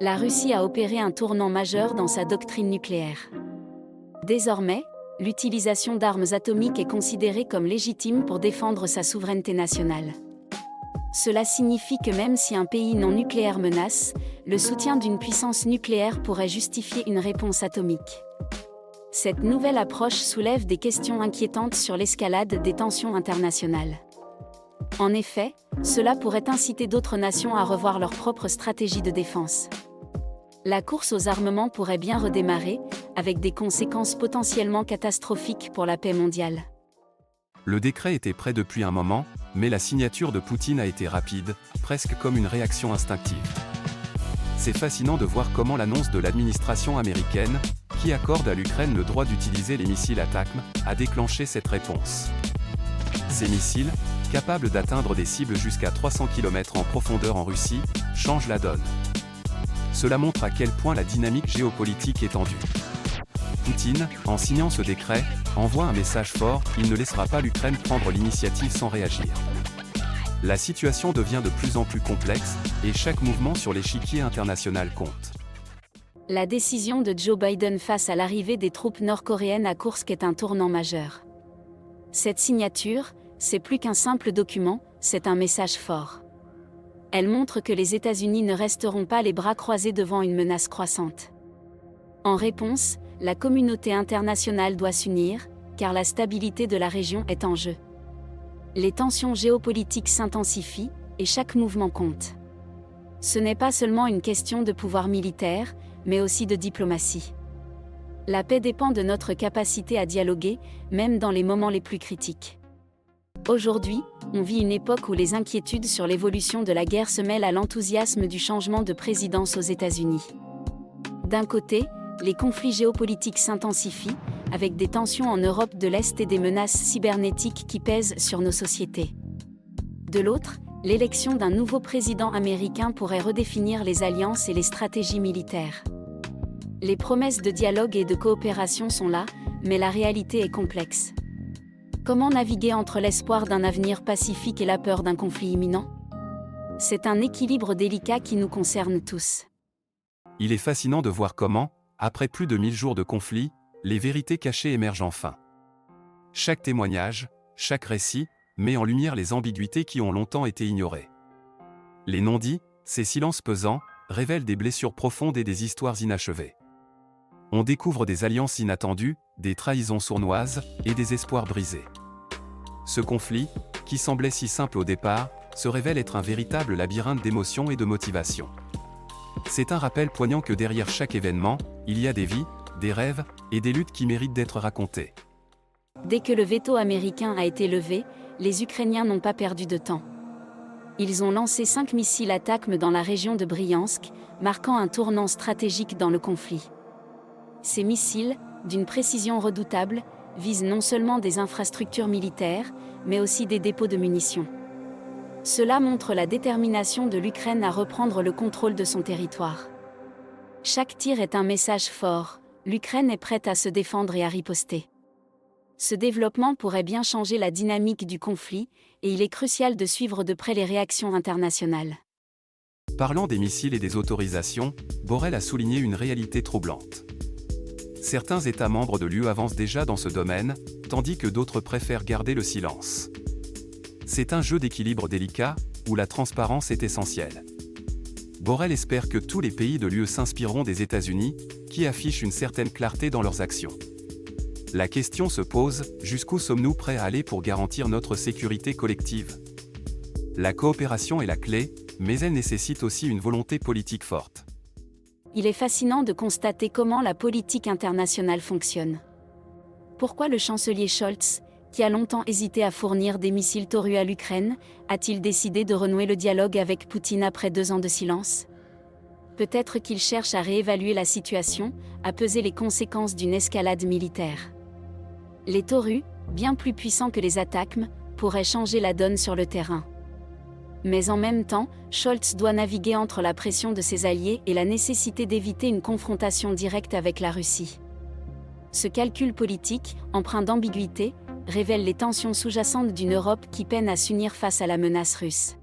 La Russie a opéré un tournant majeur dans sa doctrine nucléaire. Désormais, l'utilisation d'armes atomiques est considérée comme légitime pour défendre sa souveraineté nationale. Cela signifie que même si un pays non nucléaire menace, le soutien d'une puissance nucléaire pourrait justifier une réponse atomique. Cette nouvelle approche soulève des questions inquiétantes sur l'escalade des tensions internationales. En effet, cela pourrait inciter d'autres nations à revoir leur propre stratégie de défense. La course aux armements pourrait bien redémarrer, avec des conséquences potentiellement catastrophiques pour la paix mondiale. Le décret était prêt depuis un moment, mais la signature de Poutine a été rapide, presque comme une réaction instinctive. C'est fascinant de voir comment l'annonce de l'administration américaine, qui accorde à l'Ukraine le droit d'utiliser les missiles ATACMS, a déclenché cette réponse. Ces missiles, capables d'atteindre des cibles jusqu'à 300 km en profondeur en Russie, changent la donne. Cela montre à quel point la dynamique géopolitique est tendue. Poutine, en signant ce décret, envoie un message fort, il ne laissera pas l'Ukraine prendre l'initiative sans réagir. La situation devient de plus en plus complexe, et chaque mouvement sur l'échiquier international compte. La décision de Joe Biden face à l'arrivée des troupes nord-coréennes à Koursk est un tournant majeur. Cette signature, c'est plus qu'un simple document, c'est un message fort. Elle montre que les États-Unis ne resteront pas les bras croisés devant une menace croissante. En réponse, la communauté internationale doit s'unir, car la stabilité de la région est en jeu. Les tensions géopolitiques s'intensifient, et chaque mouvement compte. Ce n'est pas seulement une question de pouvoir militaire, mais aussi de diplomatie. La paix dépend de notre capacité à dialoguer, même dans les moments les plus critiques. Aujourd'hui, on vit une époque où les inquiétudes sur l'évolution de la guerre se mêlent à l'enthousiasme du changement de présidence aux États-Unis. D'un côté, les conflits géopolitiques s'intensifient, avec des tensions en Europe de l'Est et des menaces cybernétiques qui pèsent sur nos sociétés. De l'autre, l'élection d'un nouveau président américain pourrait redéfinir les alliances et les stratégies militaires. Les promesses de dialogue et de coopération sont là, mais la réalité est complexe. Comment naviguer entre l'espoir d'un avenir pacifique et la peur d'un conflit imminent ? C'est un équilibre délicat qui nous concerne tous. Il est fascinant de voir comment, après plus de 1000 jours de conflit, les vérités cachées émergent enfin. Chaque témoignage, chaque récit, met en lumière les ambiguïtés qui ont longtemps été ignorées. Les non-dits, ces silences pesants, révèlent des blessures profondes et des histoires inachevées. On découvre des alliances inattendues, des trahisons sournoises, et des espoirs brisés. Ce conflit, qui semblait si simple au départ, se révèle être un véritable labyrinthe d'émotions et de motivations. C'est un rappel poignant que derrière chaque événement, il y a des vies, des rêves, et des luttes qui méritent d'être racontées. Dès que le veto américain a été levé, les Ukrainiens n'ont pas perdu de temps. Ils ont lancé 5 missiles ATACMS dans la région de Bryansk, marquant un tournant stratégique dans le conflit. Ces missiles, d'une précision redoutable, visent non seulement des infrastructures militaires, mais aussi des dépôts de munitions. Cela montre la détermination de l'Ukraine à reprendre le contrôle de son territoire. Chaque tir est un message fort, l'Ukraine est prête à se défendre et à riposter. Ce développement pourrait bien changer la dynamique du conflit, et il est crucial de suivre de près les réactions internationales. Parlant des missiles et des autorisations, Borrell a souligné une réalité troublante. Certains États membres de l'UE avancent déjà dans ce domaine, tandis que d'autres préfèrent garder le silence. C'est un jeu d'équilibre délicat, où la transparence est essentielle. Borrell espère que tous les pays de l'UE s'inspireront des États-Unis, qui affichent une certaine clarté dans leurs actions. La question se pose, jusqu'où sommes-nous prêts à aller pour garantir notre sécurité collective ? La coopération est la clé, mais elle nécessite aussi une volonté politique forte. Il est fascinant de constater comment la politique internationale fonctionne. Pourquoi le chancelier Scholz, qui a longtemps hésité à fournir des missiles Taurus à l'Ukraine, a-t-il décidé de renouer le dialogue avec Poutine après 2 ans de silence ? Peut-être qu'il cherche à réévaluer la situation, à peser les conséquences d'une escalade militaire. Les Taurus, bien plus puissants que les ATACMS, pourraient changer la donne sur le terrain. Mais en même temps, Scholz doit naviguer entre la pression de ses alliés et la nécessité d'éviter une confrontation directe avec la Russie. Ce calcul politique, empreint d'ambiguïté, révèle les tensions sous-jacentes d'une Europe qui peine à s'unir face à la menace russe.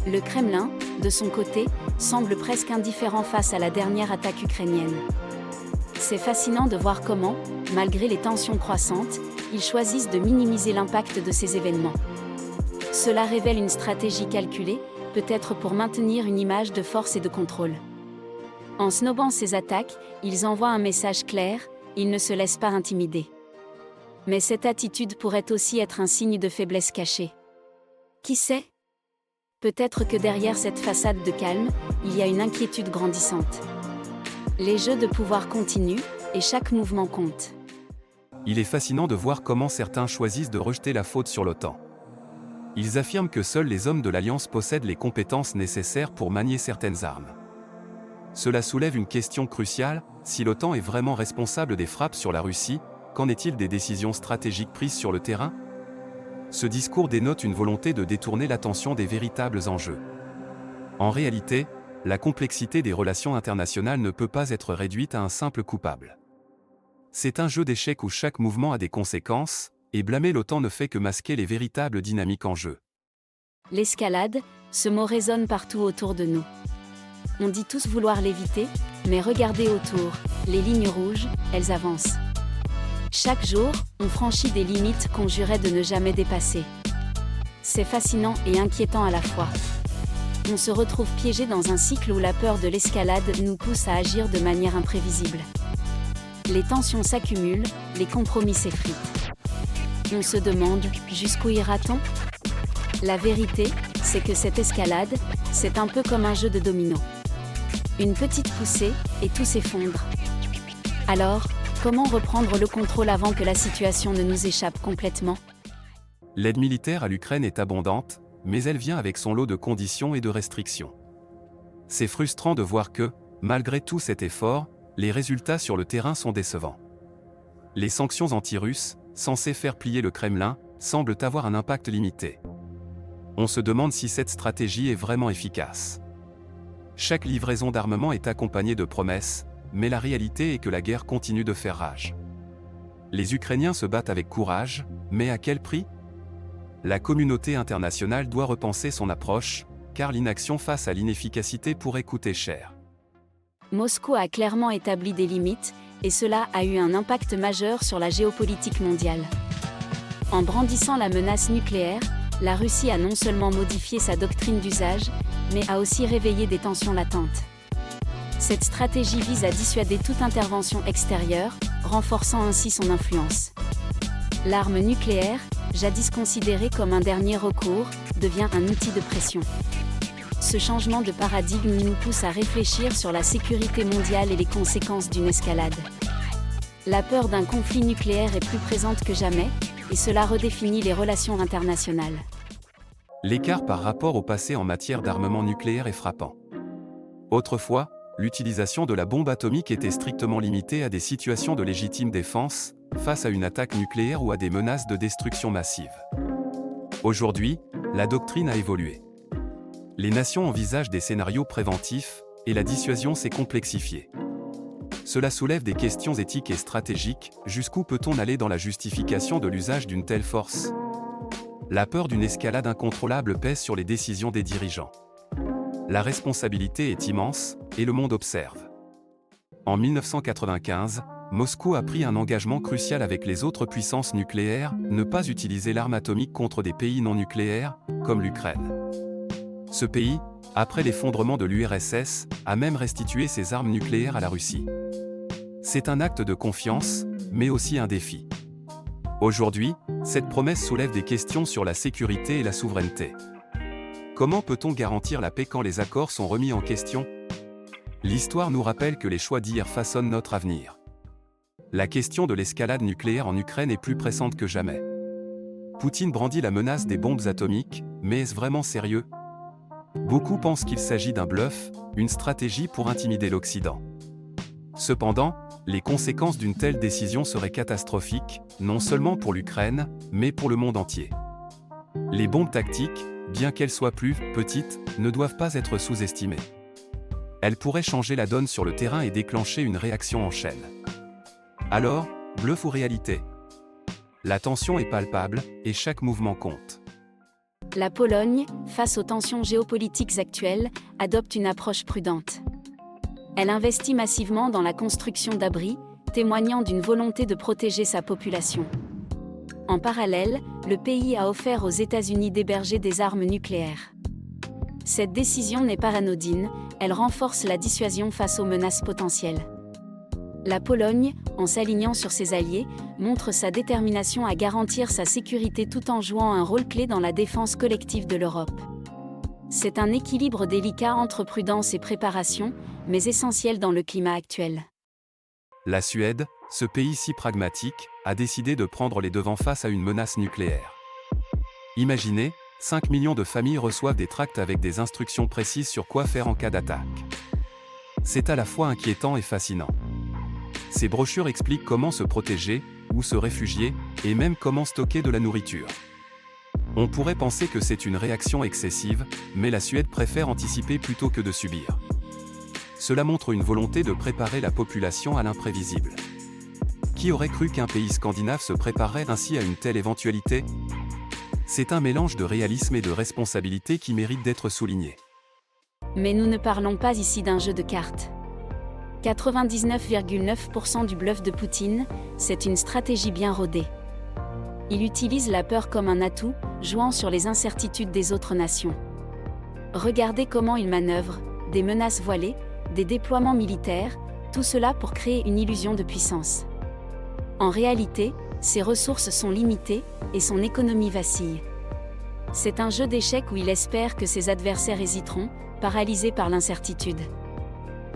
Le Kremlin, de son côté, semble presque indifférent face à la dernière attaque ukrainienne. C'est fascinant de voir comment, malgré les tensions croissantes, ils choisissent de minimiser l'impact de ces événements. Cela révèle une stratégie calculée, peut-être pour maintenir une image de force et de contrôle. En snobant ces attaques, ils envoient un message clair, ils ne se laissent pas intimider. Mais cette attitude pourrait aussi être un signe de faiblesse cachée. Qui sait ? Peut-être que derrière cette façade de calme, il y a une inquiétude grandissante. Les jeux de pouvoir continuent, et chaque mouvement compte. Il est fascinant de voir comment certains choisissent de rejeter la faute sur l'OTAN. Ils affirment que seuls les hommes de l'Alliance possèdent les compétences nécessaires pour manier certaines armes. Cela soulève une question cruciale, si l'OTAN est vraiment responsable des frappes sur la Russie, qu'en est-il des décisions stratégiques prises sur le terrain ? Ce discours dénote une volonté de détourner l'attention des véritables enjeux. En réalité, la complexité des relations internationales ne peut pas être réduite à un simple coupable. C'est un jeu d'échecs où chaque mouvement a des conséquences, et blâmer l'OTAN ne fait que masquer les véritables dynamiques en jeu. L'escalade, ce mot résonne partout autour de nous. On dit tous vouloir l'éviter, mais regardez autour, les lignes rouges, elles avancent. Chaque jour, on franchit des limites qu'on jurait de ne jamais dépasser. C'est fascinant et inquiétant à la fois. On se retrouve piégé dans un cycle où la peur de l'escalade nous pousse à agir de manière imprévisible. Les tensions s'accumulent, les compromis s'effritent. On se demande, jusqu'où ira-t-on ? La vérité, c'est que cette escalade, c'est un peu comme un jeu de dominos. Une petite poussée, et tout s'effondre. Alors, comment reprendre le contrôle avant que la situation ne nous échappe complètement ? L'aide militaire à l'Ukraine est abondante, mais elle vient avec son lot de conditions et de restrictions. C'est frustrant de voir que, malgré tout cet effort, les résultats sur le terrain sont décevants. Les sanctions anti-russes, censées faire plier le Kremlin, semblent avoir un impact limité. On se demande si cette stratégie est vraiment efficace. Chaque livraison d'armement est accompagnée de promesses, mais la réalité est que la guerre continue de faire rage. Les Ukrainiens se battent avec courage, mais à quel prix ? La communauté internationale doit repenser son approche, car l'inaction face à l'inefficacité pourrait coûter cher. Moscou a clairement établi des limites, et cela a eu un impact majeur sur la géopolitique mondiale. En brandissant la menace nucléaire, la Russie a non seulement modifié sa doctrine d'usage, mais a aussi réveillé des tensions latentes. Cette stratégie vise à dissuader toute intervention extérieure, renforçant ainsi son influence. L'arme nucléaire, jadis considérée comme un dernier recours, devient un outil de pression. Ce changement de paradigme nous pousse à réfléchir sur la sécurité mondiale et les conséquences d'une escalade. La peur d'un conflit nucléaire est plus présente que jamais, et cela redéfinit les relations internationales. L'écart par rapport au passé en matière d'armement nucléaire est frappant. Autrefois, l'utilisation de la bombe atomique était strictement limitée à des situations de légitime défense, face à une attaque nucléaire ou à des menaces de destruction massive. Aujourd'hui, la doctrine a évolué. Les nations envisagent des scénarios préventifs, et la dissuasion s'est complexifiée. Cela soulève des questions éthiques et stratégiques, jusqu'où peut-on aller dans la justification de l'usage d'une telle force ? La peur d'une escalade incontrôlable pèse sur les décisions des dirigeants. La responsabilité est immense, et le monde observe. En 1995, Moscou a pris un engagement crucial avec les autres puissances nucléaires, ne pas utiliser l'arme atomique contre des pays non nucléaires, comme l'Ukraine. Ce pays, après l'effondrement de l'URSS, a même restitué ses armes nucléaires à la Russie. C'est un acte de confiance, mais aussi un défi. Aujourd'hui, cette promesse soulève des questions sur la sécurité et la souveraineté. Comment peut-on garantir la paix quand les accords sont remis en question ? L'histoire nous rappelle que les choix d'hier façonnent notre avenir. La question de l'escalade nucléaire en Ukraine est plus pressante que jamais. Poutine brandit la menace des bombes atomiques, mais est-ce vraiment sérieux ? Beaucoup pensent qu'il s'agit d'un bluff, une stratégie pour intimider l'Occident. Cependant, les conséquences d'une telle décision seraient catastrophiques, non seulement pour l'Ukraine, mais pour le monde entier. Les bombes tactiques, bien qu'elles soient plus petites, ne doivent pas être sous-estimées. Elles pourraient changer la donne sur le terrain et déclencher une réaction en chaîne. Alors, bluff ou réalité ? La tension est palpable, et chaque mouvement compte. La Pologne, face aux tensions géopolitiques actuelles, adopte une approche prudente. Elle investit massivement dans la construction d'abris, témoignant d'une volonté de protéger sa population. En parallèle, le pays a offert aux États-Unis d'héberger des armes nucléaires. Cette décision n'est pas anodine, elle renforce la dissuasion face aux menaces potentielles. La Pologne, en s'alignant sur ses alliés, montre sa détermination à garantir sa sécurité tout en jouant un rôle clé dans la défense collective de l'Europe. C'est un équilibre délicat entre prudence et préparation, mais essentiel dans le climat actuel. La Suède, ce pays si pragmatique, a décidé de prendre les devants face à une menace nucléaire. Imaginez, 5 millions de familles reçoivent des tracts avec des instructions précises sur quoi faire en cas d'attaque. C'est à la fois inquiétant et fascinant. Ces brochures expliquent comment se protéger, où se réfugier, et même comment stocker de la nourriture. On pourrait penser que c'est une réaction excessive, mais la Suède préfère anticiper plutôt que de subir. Cela montre une volonté de préparer la population à l'imprévisible. Qui aurait cru qu'un pays scandinave se préparerait ainsi à une telle éventualité ? C'est un mélange de réalisme et de responsabilité qui mérite d'être souligné. Mais nous ne parlons pas ici d'un jeu de cartes. 99,9% du bluff de Poutine, c'est une stratégie bien rodée. Il utilise la peur comme un atout, jouant sur les incertitudes des autres nations. Regardez comment il manœuvre, des menaces voilées, des déploiements militaires, tout cela pour créer une illusion de puissance. En réalité, ses ressources sont limitées, et son économie vacille. C'est un jeu d'échecs où il espère que ses adversaires hésiteront, paralysés par l'incertitude.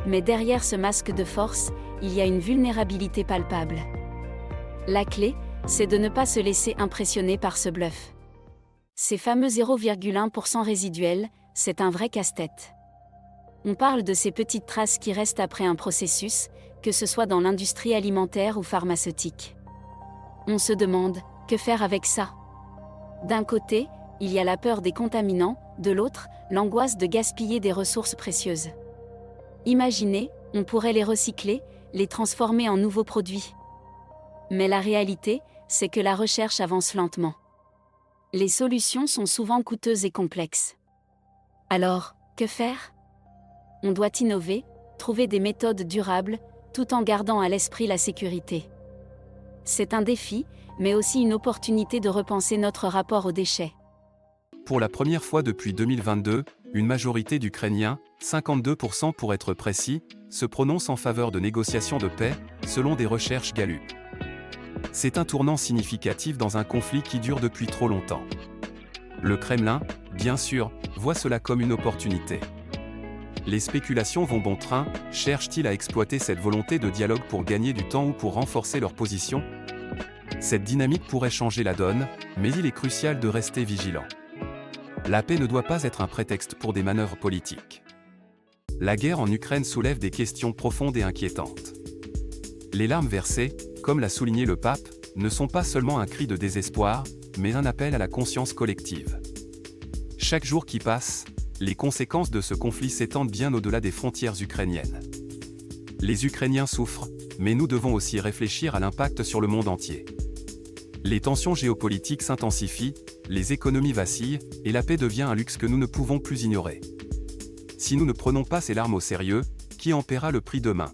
Mais derrière ce masque de force, il y a une vulnérabilité palpable. La clé, c'est de ne pas se laisser impressionner par ce bluff. Ces fameux 0,1% résiduels, c'est un vrai casse-tête. On parle de ces petites traces qui restent après un processus, que ce soit dans l'industrie alimentaire ou pharmaceutique. On se demande, que faire avec ça ? D'un côté, il y a la peur des contaminants, de l'autre, l'angoisse de gaspiller des ressources précieuses. Imaginez, on pourrait les recycler, les transformer en nouveaux produits. Mais la réalité, c'est que la recherche avance lentement. Les solutions sont souvent coûteuses et complexes. Alors, que faire ? On doit innover, trouver des méthodes durables, tout en gardant à l'esprit la sécurité. C'est un défi, mais aussi une opportunité de repenser notre rapport aux déchets. Pour la première fois depuis 2022, une majorité d'Ukrainiens, 52% pour être précis, se prononce en faveur de négociations de paix, selon des recherches Gallup. C'est un tournant significatif dans un conflit qui dure depuis trop longtemps. Le Kremlin, bien sûr, voit cela comme une opportunité. Les spéculations vont bon train, cherchent-ils à exploiter cette volonté de dialogue pour gagner du temps ou pour renforcer leur position ? Cette dynamique pourrait changer la donne, mais il est crucial de rester vigilant. La paix ne doit pas être un prétexte pour des manœuvres politiques. La guerre en Ukraine soulève des questions profondes et inquiétantes. Les larmes versées, comme l'a souligné le pape, ne sont pas seulement un cri de désespoir, mais un appel à la conscience collective. Chaque jour qui passe, les conséquences de ce conflit s'étendent bien au-delà des frontières ukrainiennes. Les Ukrainiens souffrent, mais nous devons aussi réfléchir à l'impact sur le monde entier. Les tensions géopolitiques s'intensifient, les économies vacillent, et la paix devient un luxe que nous ne pouvons plus ignorer. Si nous ne prenons pas ces larmes au sérieux, qui en paiera le prix demain ?